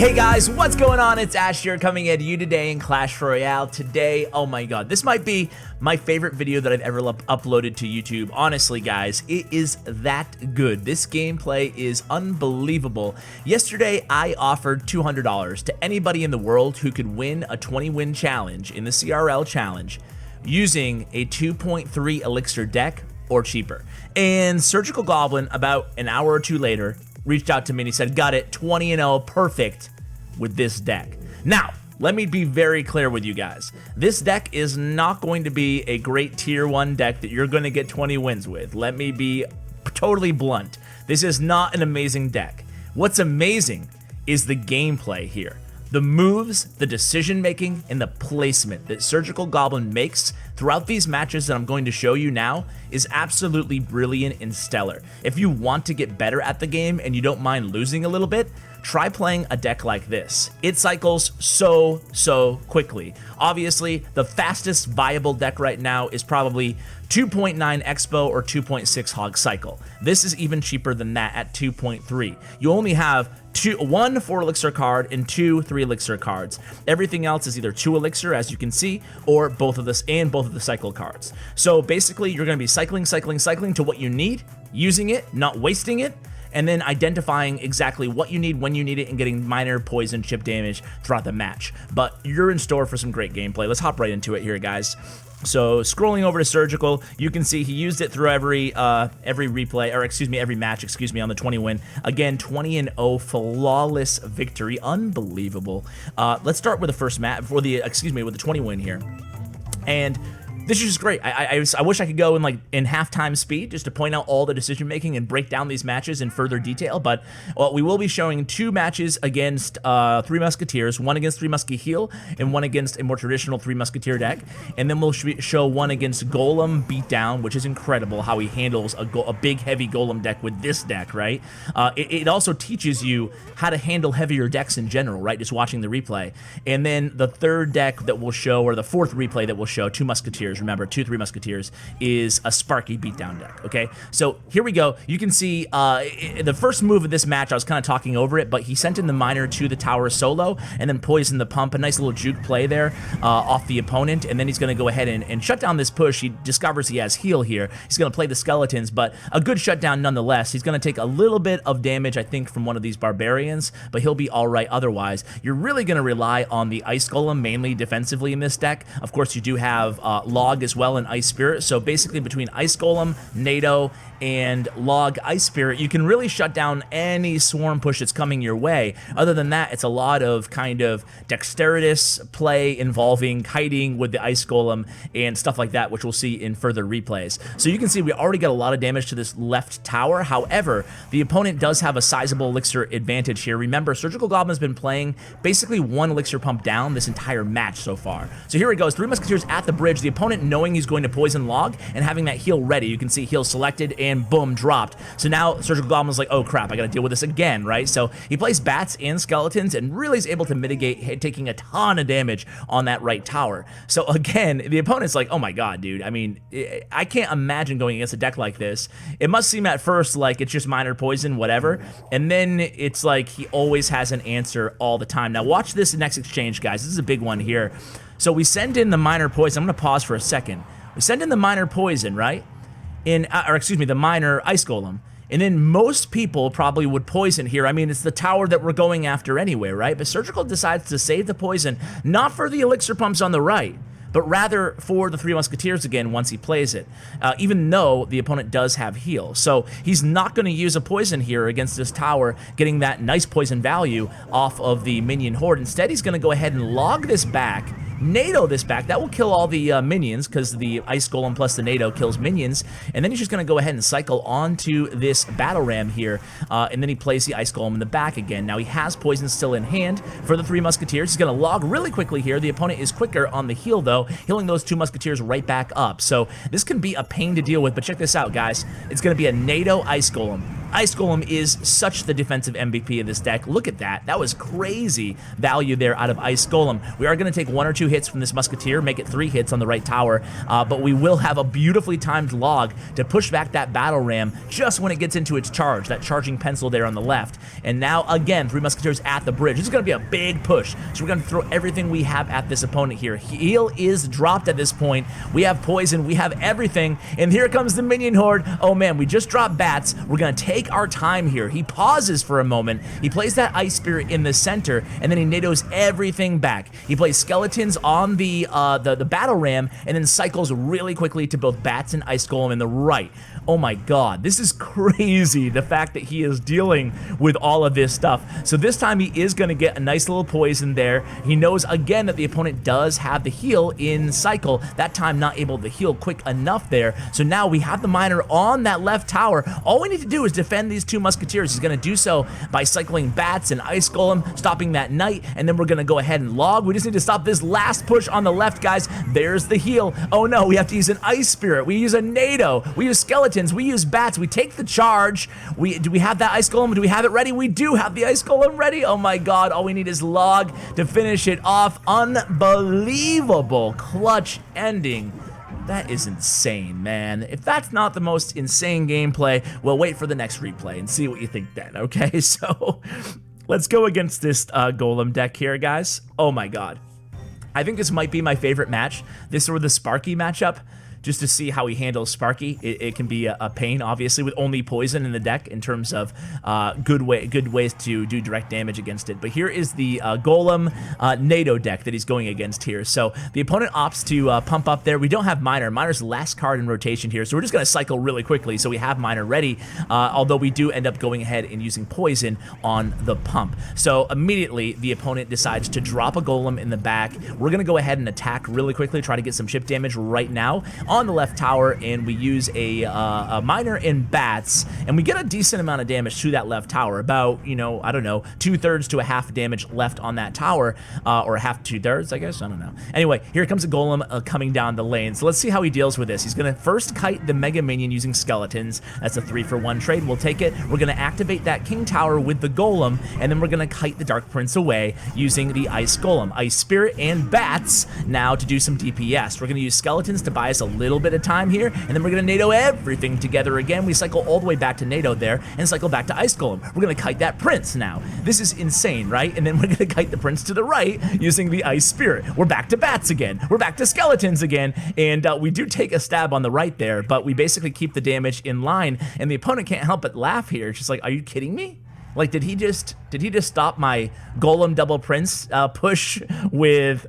Hey guys, what's going on? It's Ash here coming at you today in Clash Royale. Today, oh my god, this might be my favorite video that I've ever uploaded to YouTube. Honestly guys, it is that good. This gameplay is unbelievable. Yesterday, I offered $200 to anybody in the world who could win a 20-win challenge in the CRL challenge using a 2.3 elixir deck or cheaper. And Surgical Goblin, about an hour or two later, reached out to me and he said, got it, 20-0, perfect with this deck. Now, let me be very clear with you guys. This deck is not going to be a great tier 1 deck that you're going to get 20 wins with. Let me be totally blunt. This is not an amazing deck. What's amazing is the gameplay here. The moves, the decision making, and the placement that Surgical Goblin makes throughout these matches that I'm going to show you now is absolutely brilliant and stellar. If you want to get better at the game and you don't mind losing a little bit, try playing a deck like this. It cycles so quickly. Obviously, the fastest viable deck right now is probably 2.9 Expo or 2.6 Hog Cycle. This is even cheaper than that at 2.3. You only have one 4 elixir card and 2 3 elixir cards. Everything else is either 2 elixir, as you can see, or both of this and both of the cycle cards. So basically, you're going to be cycling to what you need, using it, not wasting it, and then identifying exactly what you need, when you need it, and getting minor poison chip damage throughout the match. But you're in store for some great gameplay. Let's hop right into it here, guys. So scrolling over to Surgical, you can see he used it through every replay, or excuse me, every match, excuse me, on the 20 win. Again, 20-0, flawless victory, unbelievable. Let's start with the first match, with the 20 win here. And this is just great. I wish I could go in half-time speed just to point out all the decision making and break down these matches in further detail. But we will be showing 2 matches against 3 Musketeers, one against 3 Muskie Heal and one against a more traditional 3 Musketeer deck. And then we'll show one against Golem Beatdown, which is incredible how he handles a big heavy Golem deck with this deck, right? It also teaches you how to handle heavier decks in general, right? Just watching the replay. And then the third deck that we'll show, or the fourth replay that we'll show, 2 Musketeers. Remember, 2 3 Musketeers is a Sparky Beatdown deck, okay? So here we go. You can see the first move of this match, I was kind of talking over it, but he sent in the Miner to the tower solo and then poisoned the pump. A nice little juke play there off the opponent, and then he's going to go ahead and shut down this push. He discovers he has heal here. He's going to play the skeletons, but a good shutdown nonetheless. He's going to take a little bit of damage, I think, from one of these barbarians, but he'll be all right otherwise. You're really going to rely on the Ice Golem, mainly defensively in this deck. Of course, you do have Log as well in Ice Spirit, so basically between Ice Golem, NATO, and Log Ice Spirit, you can really shut down any swarm push that's coming your way. Other than that, it's a lot of kind of dexterous play involving kiting with the Ice Golem and stuff like that, which we'll see in further replays. So you can see we already got a lot of damage to this left tower. However, the opponent does have a sizable elixir advantage here. Remember, Surgical Goblin's been playing basically 1 elixir pump down this entire match so far. So here it goes, 3 Musketeers at the bridge. The opponent knowing he's going to poison Log and having that heal ready. You can see heal selected and boom, dropped. So now Surgical Goblin's like, oh crap, I gotta deal with this again, right? So he plays bats and skeletons and really is able to mitigate taking a ton of damage on that right tower. So again, the opponent's like, oh my god, dude, I mean, I can't imagine going against a deck like this. It must seem at first like it's just minor poison, whatever, and then it's like he always has an answer all the time. Now watch this next exchange, guys. This is a big one here. So we send in the minor poison. I'm gonna pause for a second. We send in the minor poison, right? The minor Ice Golem. And then most people probably would poison here. I mean, it's the tower that we're going after anyway, right? But Surgical decides to save the poison, not for the elixir pumps on the right, but rather for the 3 Musketeers again once he plays it, even though the opponent does have heal. So he's not going to use a poison here against this tower, getting that nice poison value off of the minion horde. Instead, he's going to go ahead and log this back, NATO this back. That will kill all the minions, because the Ice Golem plus the NATO kills minions. And then he's just going to go ahead and cycle onto this battle ram here, and then he plays the Ice Golem in the back again. Now he has poison still in hand for the 3 Musketeers. He's going to log really quickly here. The opponent is quicker on the heal, though, healing those 2 Musketeers right back up. So this can be a pain to deal with, but check this out, guys. It's going to be a NATO Ice Golem Ice Golem is such the defensive MVP of this deck. Look at that. That was crazy value there out of Ice Golem. We are going to take 1 or 2 hits from this Musketeer, make it 3 hits on the right tower, but we will have a beautifully timed log to push back that Battle Ram just when it gets into its charge, that charging pencil there on the left. And now, again, 3 Musketeers at the bridge. This is going to be a big push, so we're going to throw everything we have at this opponent here. Heal is dropped at this point. We have poison, we have everything, and here comes the minion horde. Oh man, we just dropped bats. We're going to take our time here. He pauses for a moment. He plays that Ice Spirit in the center, and then he NATOs everything back. He plays skeletons on the Battle Ram, and then cycles really quickly to both bats and Ice Golem in the right. Oh my god, this is crazy, the fact that he is dealing with all of this stuff. So this time he is going to get a nice little poison there. He knows again that the opponent does have the heal in cycle, that time not able to heal quick enough there. So now we have the miner on that left tower. All we need to do is defend these 2 Musketeers. He's going to do so by cycling bats and Ice Golem, stopping that Knight, and then we're going to go ahead and log. We just need to stop this last push on the left, guys. There's the heal. Oh no, we have to use an Ice Spirit. We use a NATO. We use skeletons. We use bats. We take the charge. Do we have that Ice Golem? Do we have it ready? We do have the Ice Golem ready. Oh my god, all we need is log to finish it off. Unbelievable clutch ending. That is insane, man. If that's not the most insane gameplay, well, wait for the next replay and see what you think then, okay? So let's go against this Golem deck here, guys. Oh my god. I think this might be my favorite match. This or the Sparky matchup. Just to see how he handles Sparky. It can be a pain, obviously, with only poison in the deck in terms of good ways to do direct damage against it. But here is the Golem NATO deck that he's going against here. So the opponent opts to pump up there. We don't have Miner. Miner's the last card in rotation here, so we're just going to cycle really quickly so we have Miner ready, although we do end up going ahead and using poison on the pump. So immediately, the opponent decides to drop a Golem in the back. We're going to go ahead and attack really quickly, try to get some chip damage right now on the left tower, and we use a miner and bats, and we get a decent amount of damage to that left tower, about, you know, I don't know, 2/3 to a half damage left on that tower, or a half 2/3, I guess, I don't know. Anyway, here comes a Golem coming down the lane, so let's see how he deals with this. He's gonna first kite the Mega Minion using skeletons. That's a 3-for-1 trade, we'll take it. We're gonna activate that King Tower with the Golem, and then we're gonna kite the Dark Prince away using the Ice Golem. Ice Spirit and bats now to do some DPS. We're gonna use skeletons to buy us a little bit of time here, and then we're gonna NATO everything together again. We cycle all the way back to NATO there, and cycle back to Ice Golem. We're gonna kite that Prince now. This is insane, right? And then we're gonna kite the Prince to the right using the Ice Spirit. We're back to bats again. We're back to skeletons again, and we do take a stab on the right there, but we basically keep the damage in line, and the opponent can't help but laugh here. It's just like, are you kidding me? Like, did he just stop my Golem double Prince push with,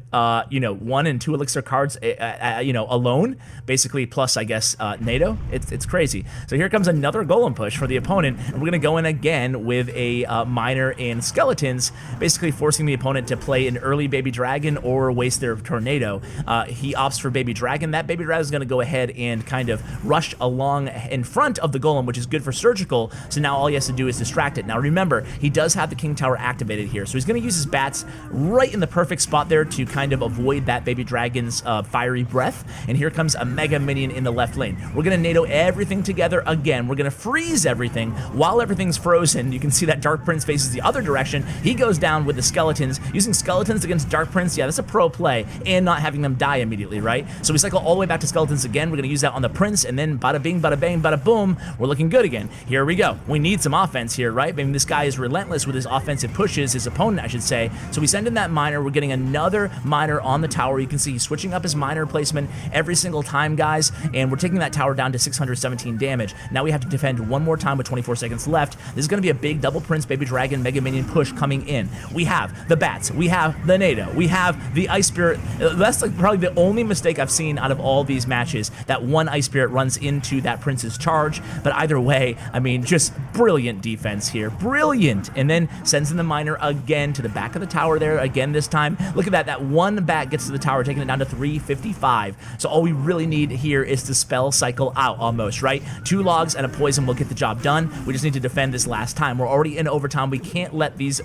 you know, 1 and 2 elixir cards, you know, alone? Basically, plus, I guess, NATO? It's crazy. So here comes another Golem push for the opponent, and we're going to go in again with a Miner and Skeletons, basically forcing the opponent to play an early Baby Dragon or waste their Tornado. He opts for Baby Dragon. That Baby Dragon is going to go ahead and kind of rush along in front of the Golem, which is good for Surgical, so now all he has to do is distract it. Now, remember, he does have the King Tower activated here, so he's going to use his bats right in the perfect spot there to kind of avoid that Baby Dragon's fiery breath, and here comes a Mega Minion in the left lane. We're going to NATO everything together again. We're going to freeze everything while everything's frozen. You can see that Dark Prince faces the other direction. He goes down with the Skeletons. Using Skeletons against Dark Prince, yeah, that's a pro play, and not having them die immediately, right? So we cycle all the way back to Skeletons again. We're going to use that on the Prince, and then bada bing, bada bang, bada boom, we're looking good again. Here we go. We need some offense here, right? I mean, this guy is relentless with his offensive pushes, his opponent, I should say. So we send in that Miner. We're getting another Miner on the tower. You can see he's switching up his Miner placement every single time, guys, and we're taking that tower down to 617 damage. Now we have to defend one more time with 24 seconds left. This is going to be a big double Prince, Baby Dragon, Mega Minion push coming in. We have the bats. We have the NATO. We have the Ice Spirit. That's like probably the only mistake I've seen out of all these matches, that one Ice Spirit runs into that Prince's charge. But either way, I mean, just brilliant defense here. Brilliant. And then sends in the Miner again to the back of the tower there again this time. Look at that. That one bat gets to the tower, taking it down to 355. So all we really need here is to spell cycle out almost, right? 2 logs and a poison will get the job done. We just need to defend this last time. We're already in overtime. We can't let these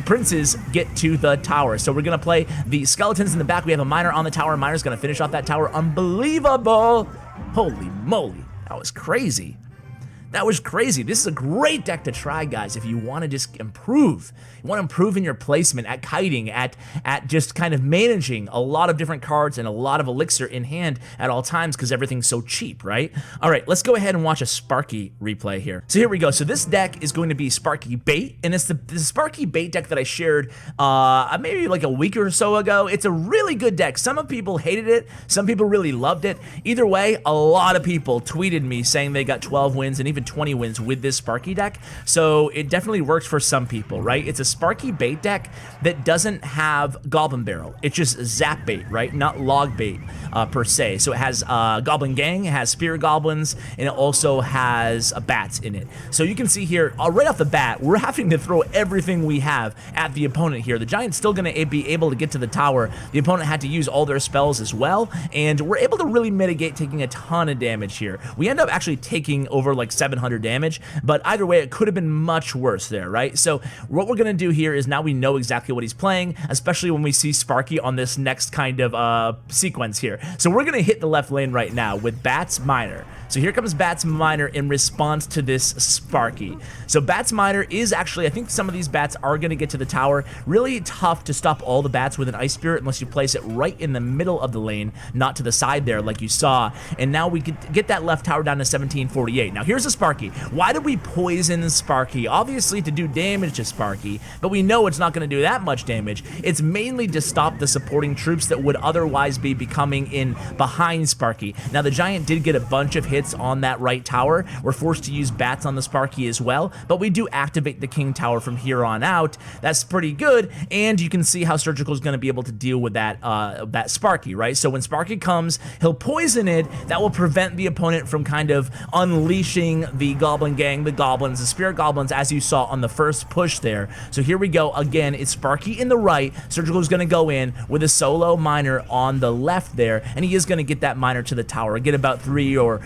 princes get to the tower. So we're going to play the Skeletons in the back. We have a Miner on the tower. Miner's going to finish off that tower. Unbelievable. Holy moly. That was crazy. That was crazy. This is a great deck to try, guys, if you want to just improve. You want to improve in your placement, at kiting, at just kind of managing a lot of different cards and a lot of elixir in hand at all times because everything's so cheap, right? All right, let's go ahead and watch a Sparky replay here. So here we go. So this deck is going to be Sparky Bait, and it's the Sparky Bait deck that I shared maybe like a week or so ago. It's a really good deck. Some people hated it. Some people really loved it. Either way, a lot of people tweeted me saying they got 12 wins and even 20 wins with this Sparky deck. So it definitely works for some people, right? It's a Sparky Bait deck that doesn't have Goblin Barrel. It's just Zap Bait, right? Not Log Bait per se. So it has Goblin Gang, it has Spear Goblins, and it also has Bats in it. So you can see here, right off the bat, we're having to throw everything we have at the opponent here. The Giant's still going to be able to get to the tower. The opponent had to use all their spells as well, and we're able to really mitigate taking a ton of damage here. We end up actually taking over like 700 damage, but either way, it could have been much worse there, right? So what we're going to do here is now we know exactly what he's playing, especially when we see Sparky on this next kind of sequence here. So we're going to hit the left lane right now with Bats Miner. So here comes Bats Miner in response to this Sparky. So Bats Miner is actually, I think some of these bats are going to get to the tower. Really tough to stop all the bats with an Ice Spirit unless you place it right in the middle of the lane, not to the side there like you saw. And now we could get that left tower down to 1748. Now here's a Sparky. Why did we poison Sparky? Obviously to do damage to Sparky, but we know it's not going to do that much damage. It's mainly to stop the supporting troops that would otherwise be becoming in behind Sparky. Now the Giant did get a bunch of hits on that right tower. We're forced to use bats on the Sparky as well, but we do activate the King Tower from here on out. That's pretty good, and you can see how Surgical is going to be able to deal with that that Sparky, right? So when Sparky comes, he'll poison it. That will prevent the opponent from kind of unleashing the Goblin Gang, the Goblins, the Spirit Goblins, as you saw on the first push there. So here we go again. It's Sparky in the right. Surgical is going to go in with a solo miner on the left there, and he is going to get that miner to the tower. Get about 3 or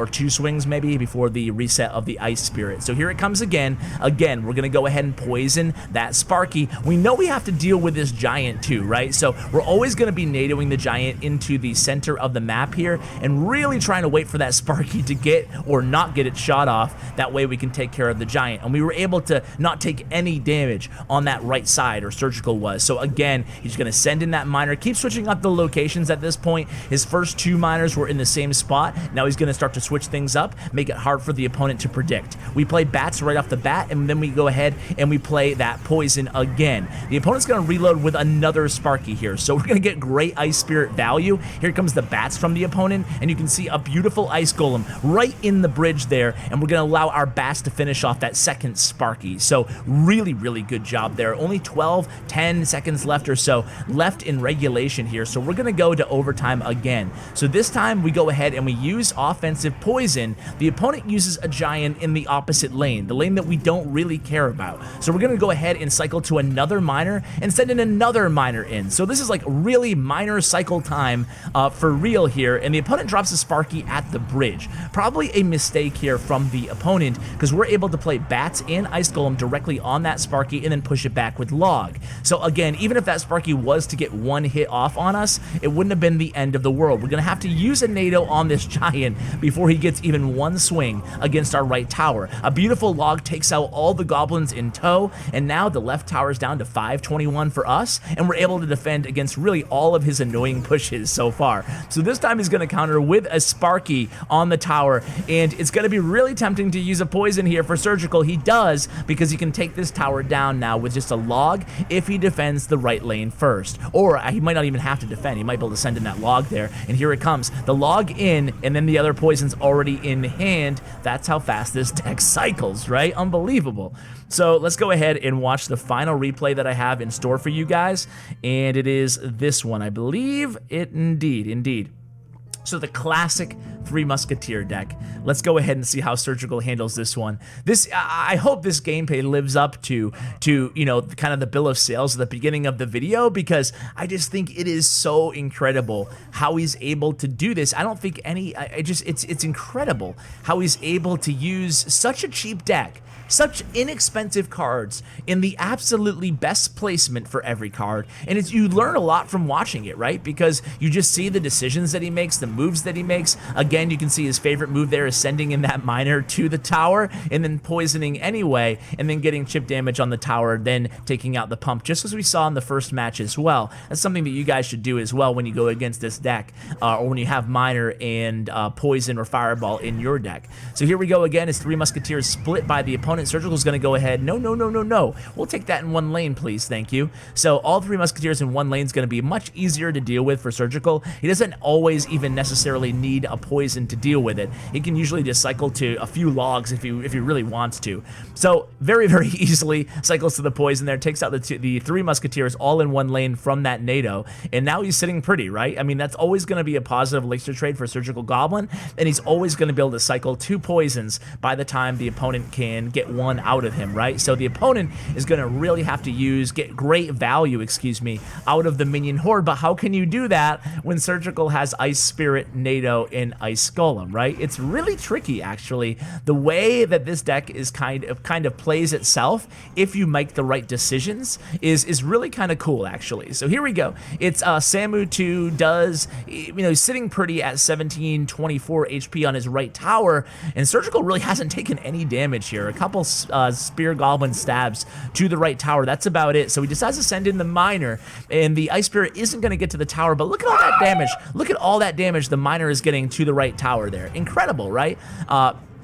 2 swings maybe before the reset of the Ice Spirit. So here it comes again. Again, we're going to go ahead and poison that Sparky. We know we have to deal with this Giant too, right? So we're always going to be NATOing the Giant into the center of the map here and really trying to wait for that Sparky to get or not get its shot off. That way we can take care of the Giant. And we were able to not take any damage on that right side, or Surgical was. So again, he's going to send in that miner, keep switching up the locations at this point. His first 2 miners were in the same spot. Now he's going to start to switch things up, make it hard for the opponent to predict. We play bats right off the bat, and then we go ahead and we play that poison again. The opponent's going to reload with another Sparky here, so we're going to get great Ice Spirit value. Here comes the bats from the opponent, and you can see a beautiful Ice Golem right in the bridge there, and we're going to allow our bats to finish off that second Sparky. So really, really good job there. Only 10 seconds left or so left in regulation here, so we're going to go to overtime again. So this time we go ahead and we use offensive poison. The opponent uses a Giant in the opposite lane, the lane that we don't really care about. So we're going to go ahead and cycle to another miner and send in another miner in. So this is like really miner cycle time for real here, and the opponent drops a Sparky at the bridge. Probably a mistake here from the opponent because we're able to play bats and Ice Golem directly on that Sparky and then push it back with log. So again, even if that Sparky was to get 1 hit off on us, it wouldn't have been the end of the world. We're going to have to use a NATO on this Giant before he gets even 1 swing against our right tower. A beautiful log takes out all the Goblins in tow, and now the left tower is down to 521 for us, and we're able to defend against really all of his annoying pushes so far. So this time he's going to counter with a Sparky on the tower, and it's going to be really tempting to use a poison here for Surgical. He does, because he can take this tower down now with just a log if he defends the right lane first. Or he might not even have to defend. He might be able to send in that log there, and here it comes. The log in, and then the other poison's already in hand. That's how fast this deck cycles, right? Unbelievable. So let's go ahead and watch the final replay that I have in store for you guys, and it is this one. I believe it indeed. So the classic 3 Musketeer deck. Let's go ahead and see how Surgical handles this one. I hope this gameplay lives up to you know, kind of the bill of sales at the beginning of the video, because I just think it is so incredible how he's able to do this. I don't think it's incredible how he's able to use such a cheap deck, such inexpensive cards in the absolutely best placement for every card, and you learn a lot from watching it, right? Because you just see the decisions that he makes, the moves that he makes. Again, you can see his favorite move there is sending in that miner to the tower and then poisoning anyway, and then getting chip damage on the tower, then taking out the pump, just as we saw in the first match as well. That's something that you guys should do as well when you go against this deck, or when you have miner and poison or fireball in your deck. So here we go again, as 3 Musketeers split by the opponent. Surgical's going to go ahead. No, no, no, no, no. We'll take that in one lane, please. Thank you. So all 3 Musketeers in one lane is going to be much easier to deal with for Surgical. He doesn't always even necessarily need a poison to deal with it. He can usually just cycle to a few logs if he really wants to. So very, very easily cycles to the poison there, takes out the 3 Musketeers all in one lane from that NATO, and now he's sitting pretty, right? I mean, that's always going to be a positive elixir trade for Surgical Goblin, and he's always going to be able to cycle 2 poisons by the time the opponent can get 1 out of him, right? So the opponent is going to really have to get great value, out of the minion horde. But how can you do that when Surgical has Ice Spirit, NATO, and Ice Golem, right? It's really tricky, actually. The way that this deck is kind of plays itself, if you make the right decisions, is really kind of cool, actually. So here we go. It's Samu 2 does, sitting pretty at 1724 HP on his right tower, and Surgical really hasn't taken any damage here. A couple Spear Goblin stabs to the right tower, that's about it. So he decides to send in the miner, and the Ice Spirit isn't going to get to the tower, but look at all that damage. Look at all that damage the miner is getting to the right tower there. Incredible, right?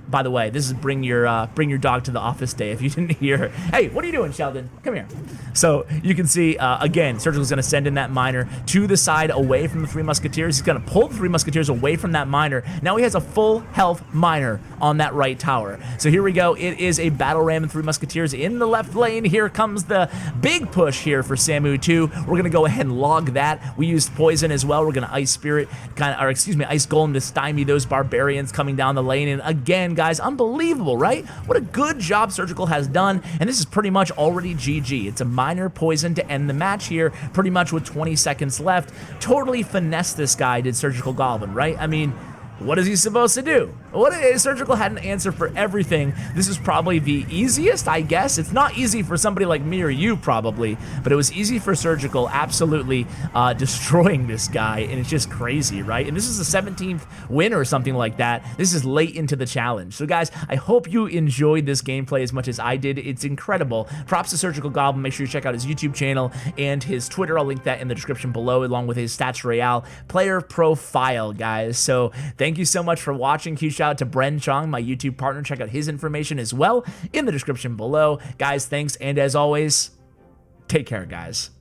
By the way, this is bring your dog to the office day, if you didn't hear. Hey, what are you doing, Sheldon? Come here. So you can see, again, Surgical's going to send in that miner to the side away from the 3 Musketeers. He's going to pull the 3 Musketeers away from that miner. Now he has a full health miner on that right tower. So here we go. It is a battle ram and 3 Musketeers in the left lane. Here comes the big push here for Samu 2. We're going to go ahead and log that. We used poison as well. We're going to Ice Spirit, Ice Golem to stymie those barbarians coming down the lane. And again, guys, unbelievable, right? What a good job Surgical has done, and this is pretty much already GG. It's a minor poison to end the match here, pretty much with 20 seconds left. Totally finessed this guy, did Surgical Goblin, right? I mean, what is he supposed to do? Surgical had an answer for everything. This is probably the easiest, I guess. It's not easy for somebody like me or you, probably, but it was easy for Surgical, absolutely destroying this guy, and it's just crazy, right? And this is the 17th win or something like that. This is late into the challenge. So, guys, I hope you enjoyed this gameplay as much as I did. It's incredible. Props to Surgical Goblin. Make sure you check out his YouTube channel and his Twitter. I'll link that in the description below, along with his Stats Royale player profile, guys. So, thank you so much for watching. Huge shout out to Bren Chong, my YouTube partner. Check out his information as well in the description below. Guys, thanks, and as always, take care, guys.